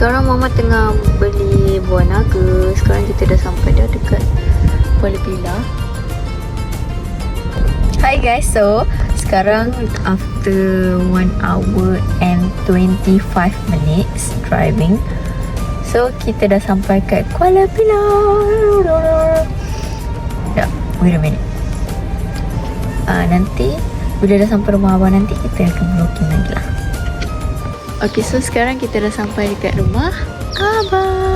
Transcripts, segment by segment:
sekarang Mama tengah beli buah naga. Sekarang kita dah sampai dah dekat Kuala Pilah. Hi guys, so sekarang after 1 hour and 25 minutes driving, so kita dah sampai kat Kuala Pilah. Ya, wait a minute. Nanti bila dah sampai rumah abang, nanti kita akan vlogging lagi lah. Okay, so sekarang kita dah sampai dekat rumah abang.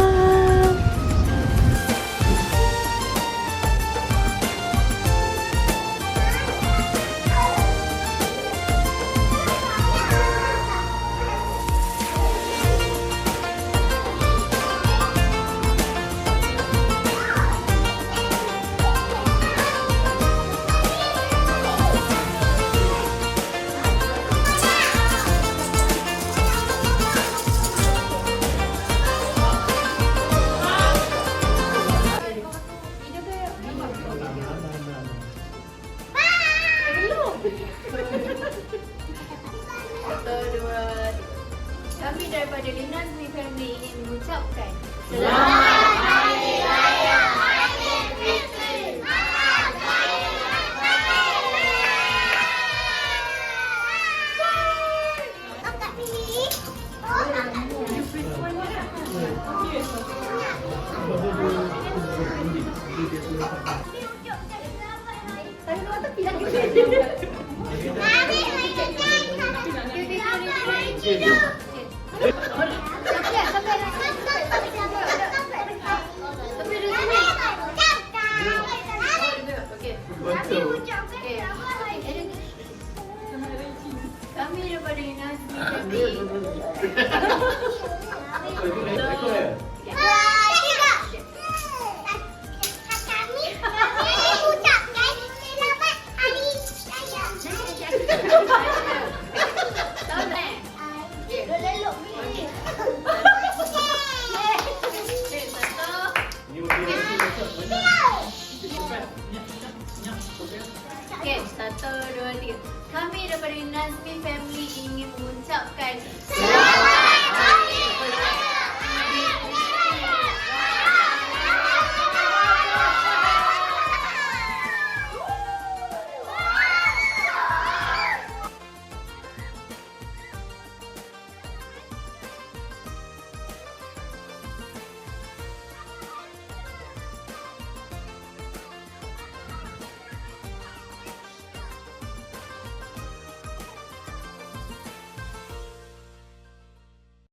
Kami daripada Linazmi Family ingin mengucapkan Selamat Hari Raya Aidilfitri. Kami daripada Linazmi Family. Okay, 1, 2, 3. Kami daripada Linazmi Family ingin mengucapkan